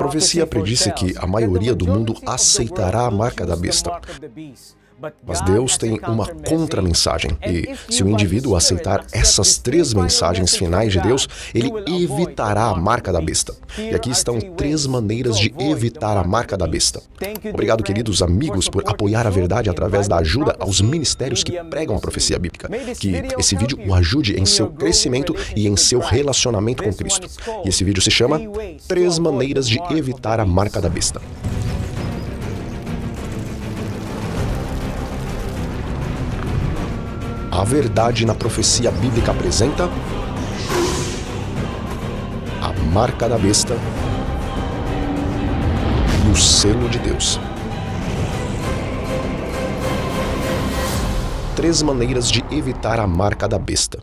profecia predisse que a maioria do mundo aceitará a marca da besta. Mas Deus tem uma contra-mensagem, e se o indivíduo aceitar essas 3 mensagens finais de Deus, ele evitará a marca da besta. E aqui estão 3 maneiras de evitar a marca da besta. Obrigado, queridos amigos, por apoiar a verdade através da ajuda aos ministérios que pregam a profecia bíblica. Que esse vídeo o ajude em seu crescimento e em seu relacionamento com Cristo. E esse vídeo se chama 3 maneiras de evitar a marca da besta. A verdade na profecia bíblica apresenta a marca da besta e o selo de Deus. 3 maneiras de evitar a marca da besta.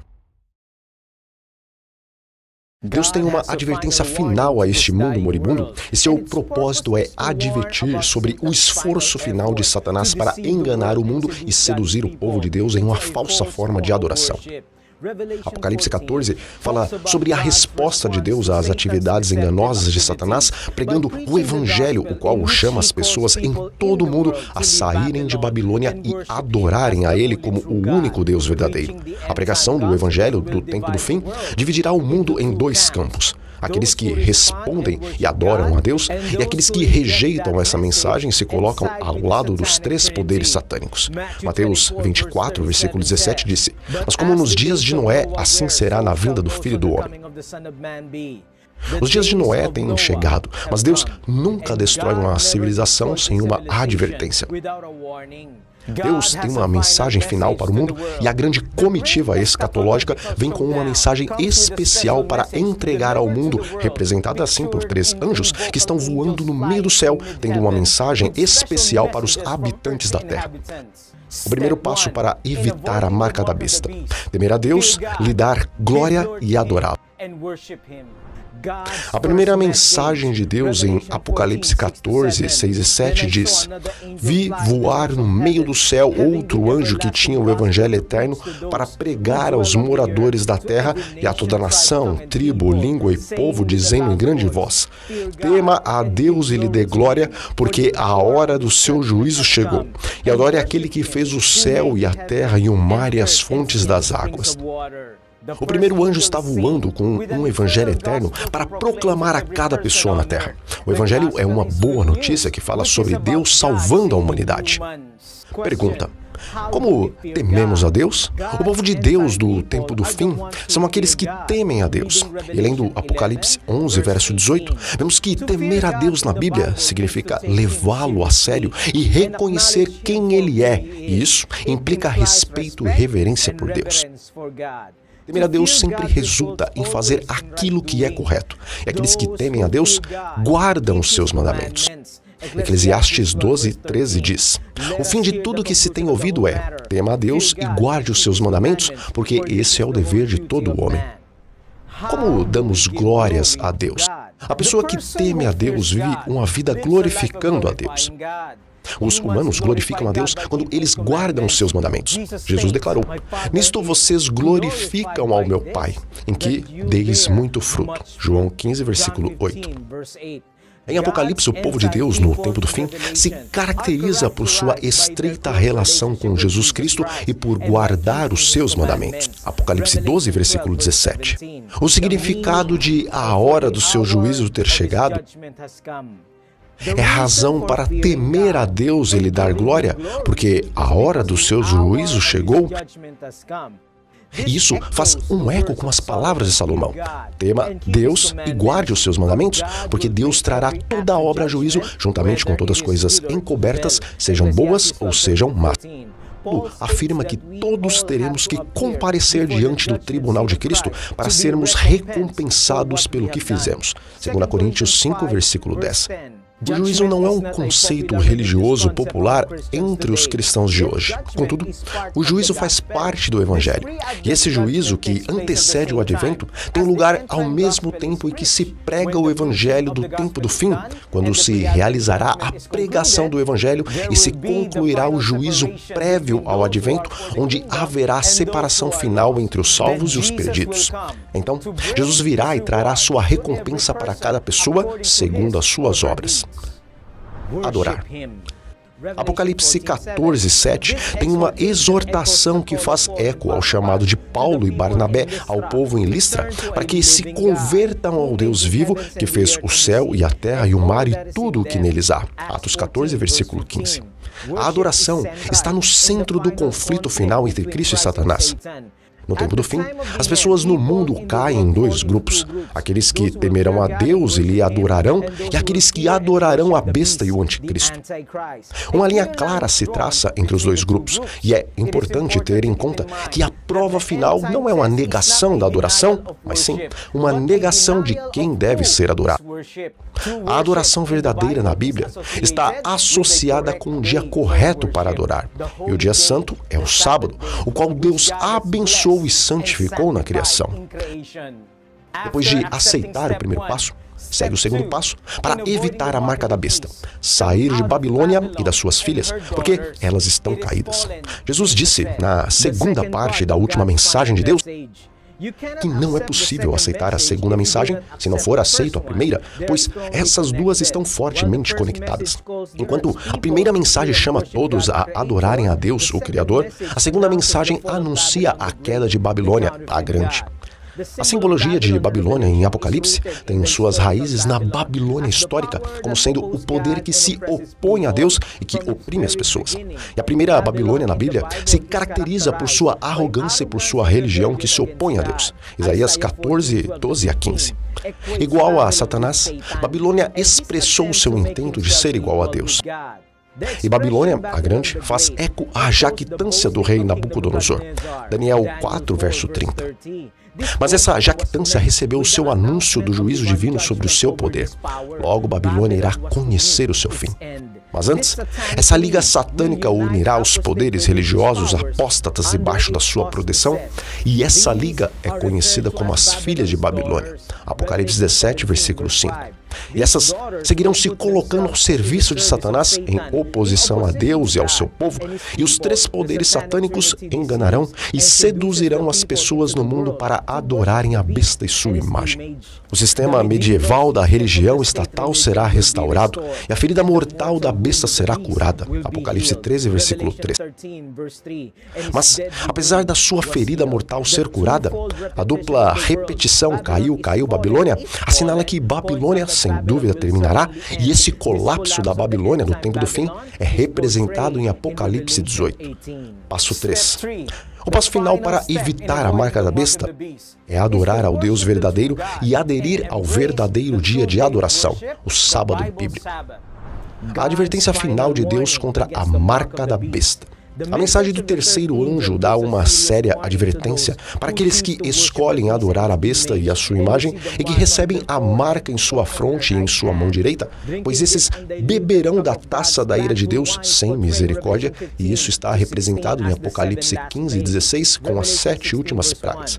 Deus tem uma advertência final a este mundo moribundo, e seu propósito é advertir sobre o esforço final de Satanás para enganar o mundo e seduzir o povo de Deus em uma falsa forma de adoração. Apocalipse 14 fala sobre a resposta de Deus às atividades enganosas de Satanás, pregando o Evangelho, o qual chama as pessoas em todo o mundo a saírem de Babilônia e adorarem a Ele como o único Deus verdadeiro. A pregação do Evangelho do tempo do fim dividirá o mundo em 2 campos. Aqueles que respondem e adoram a Deus e aqueles que rejeitam essa mensagem e se colocam ao lado dos 3 poderes satânicos. Mateus 24, versículo 17 disse: "Mas como nos dias de Noé, assim será na vinda do Filho do Homem." Os dias de Noé têm chegado, mas Deus nunca destrói uma civilização sem uma advertência. Deus tem uma mensagem final para o mundo e a grande comitiva escatológica vem com uma mensagem especial para entregar ao mundo, representada assim por 3 anjos que estão voando no meio do céu, tendo uma mensagem especial para os habitantes da terra. O primeiro passo para evitar a marca da besta: temer a Deus, lhe dar glória e adorá-lo. A primeira mensagem de Deus em Apocalipse 14, 6 e 7 diz: "Vi voar no meio do céu outro anjo que tinha o evangelho eterno para pregar aos moradores da terra e a toda nação, tribo, língua e povo, dizendo em grande voz: tema a Deus e lhe dê glória, porque a hora do seu juízo chegou. E adore aquele que fez o céu e a terra e o mar e as fontes das águas." O primeiro anjo está voando com um evangelho eterno para proclamar a cada pessoa na terra. O evangelho é uma boa notícia que fala sobre Deus salvando a humanidade. Pergunta: como tememos a Deus? O povo de Deus do tempo do fim são aqueles que temem a Deus. E lendo Apocalipse 11, verso 18, vemos que temer a Deus na Bíblia significa levá-lo a sério e reconhecer quem Ele é. E isso implica respeito e reverência por Deus. Temer a Deus sempre resulta em fazer aquilo que é correto. E aqueles que temem a Deus guardam os seus mandamentos. Eclesiastes 12, 13 diz: "O fim de tudo que se tem ouvido é: tema a Deus e guarde os seus mandamentos, porque esse é o dever de todo homem." Como damos glórias a Deus? A pessoa que teme a Deus vive uma vida glorificando a Deus. Os humanos glorificam a Deus quando eles guardam os seus mandamentos. Jesus declarou: "Nisto vocês glorificam ao meu Pai, em que deis muito fruto." João 15, versículo 8. Em Apocalipse, o povo de Deus, no tempo do fim, se caracteriza por sua estreita relação com Jesus Cristo e por guardar os seus mandamentos. Apocalipse 12, versículo 17. O significado de a hora do seu juízo ter chegado é razão para temer a Deus e lhe dar glória, porque a hora do seu juízo chegou. E isso faz um eco com as palavras de Salomão: tema Deus e guarde os seus mandamentos, porque Deus trará toda a obra a juízo, juntamente com todas as coisas encobertas, sejam boas ou sejam más. Paulo afirma que todos teremos que comparecer diante do tribunal de Cristo para sermos recompensados pelo que fizemos. 2 Coríntios 5, versículo 10. O juízo não é um conceito religioso popular entre os cristãos de hoje. Contudo, o juízo faz parte do Evangelho. E esse juízo, que antecede o advento, tem lugar ao mesmo tempo em que se prega o Evangelho do tempo do fim, quando se realizará a pregação do Evangelho e se concluirá o juízo prévio ao advento, onde haverá a separação final entre os salvos e os perdidos. Então, Jesus virá e trará sua recompensa para cada pessoa, segundo as suas obras. Adorar. Apocalipse 14, 7 tem uma exortação que faz eco ao chamado de Paulo e Barnabé ao povo em Listra para que se convertam ao Deus vivo que fez o céu e a terra e o mar e tudo o que neles há. Atos 14, versículo 15. A adoração está no centro do conflito final entre Cristo e Satanás. No tempo do fim, as pessoas no mundo caem em dois grupos: aqueles que temerão a Deus e lhe adorarão, e aqueles que adorarão a besta e o anticristo. Uma linha clara se traça entre os dois grupos, e é importante ter em conta que a prova final não é uma negação da adoração, mas sim uma negação de quem deve ser adorado. A adoração verdadeira na Bíblia está associada com o dia correto para adorar, e o dia santo é o sábado, o qual Deus abençoou e santificou na criação. Depois de aceitar o primeiro passo, segue o segundo passo para evitar a marca da besta: sair de Babilônia e das suas filhas, porque elas estão caídas. Jesus disse na segunda parte da última mensagem de Deus que não é possível aceitar a segunda mensagem se não for aceito a primeira, pois essas duas estão fortemente conectadas. Enquanto a primeira mensagem chama todos a adorarem a Deus, o Criador, a segunda mensagem anuncia a queda de Babilônia, a Grande. A simbologia de Babilônia em Apocalipse tem suas raízes na Babilônia histórica, como sendo o poder que se opõe a Deus e que oprime as pessoas. E a primeira Babilônia na Bíblia se caracteriza por sua arrogância e por sua religião que se opõe a Deus. Isaías 14, 12 a 15. Igual a Satanás, Babilônia expressou o seu intento de ser igual a Deus. E Babilônia, a Grande, faz eco à jactância do rei Nabucodonosor. Daniel 4, verso 30. Mas essa jactância recebeu o seu anúncio do juízo divino sobre o seu poder. Logo, Babilônia irá conhecer o seu fim. Mas antes, essa liga satânica unirá os poderes religiosos apóstatas debaixo da sua proteção, e essa liga é conhecida como as filhas de Babilônia. Apocalipse 17, versículo 5. E essas seguirão se colocando ao serviço de Satanás em oposição a Deus e ao seu povo, e os três poderes satânicos enganarão e seduzirão as pessoas no mundo para adorarem a besta e sua imagem. O sistema medieval da religião estatal será restaurado e a ferida mortal da besta será curada. Apocalipse 13, versículo 3. Mas, apesar da sua ferida mortal ser curada, a dupla repetição caiu, caiu Babilônia assinala que Babilônia sem dúvida terminará, e esse colapso da Babilônia no tempo do fim é representado em Apocalipse 18. Passo 3. O passo final para evitar a marca da besta é adorar ao Deus verdadeiro e aderir ao verdadeiro dia de adoração, o sábado bíblico. A advertência final de Deus contra a marca da besta. A mensagem do terceiro anjo dá uma séria advertência para aqueles que escolhem adorar a besta e a sua imagem e que recebem a marca em sua fronte e em sua mão direita, pois esses beberão da taça da ira de Deus sem misericórdia, e isso está representado em Apocalipse 15, 16, com as 7 últimas pragas.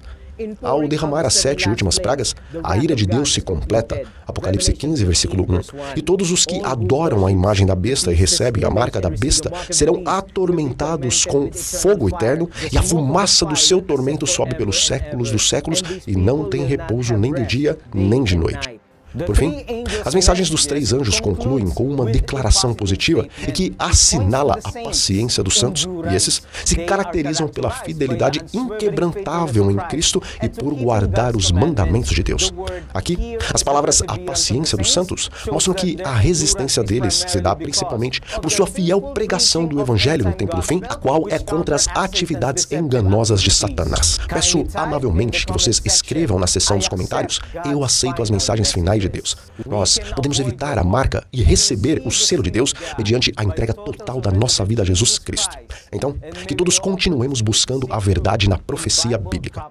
Ao derramar as 7 últimas pragas, a ira de Deus se completa. Apocalipse 15, versículo 1. E todos os que adoram a imagem da besta e recebem a marca da besta serão atormentados com fogo eterno, e a fumaça do seu tormento sobe pelos séculos dos séculos, e não tem repouso nem de dia nem de noite. Por fim, as mensagens dos 3 anjos concluem com uma declaração positiva e que assinala a paciência dos santos, e esses se caracterizam pela fidelidade inquebrantável em Cristo e por guardar os mandamentos de Deus. Aqui, as palavras "a paciência dos santos" mostram que a resistência deles se dá principalmente por sua fiel pregação do Evangelho no tempo do fim, a qual é contra as atividades enganosas de Satanás. Peço amavelmente que vocês escrevam na seção dos comentários: "Eu aceito as mensagens finais de Deus". Nós podemos evitar a marca e receber o selo de Deus mediante a entrega total da nossa vida a Jesus Cristo. Então, que todos continuemos buscando a verdade na profecia bíblica.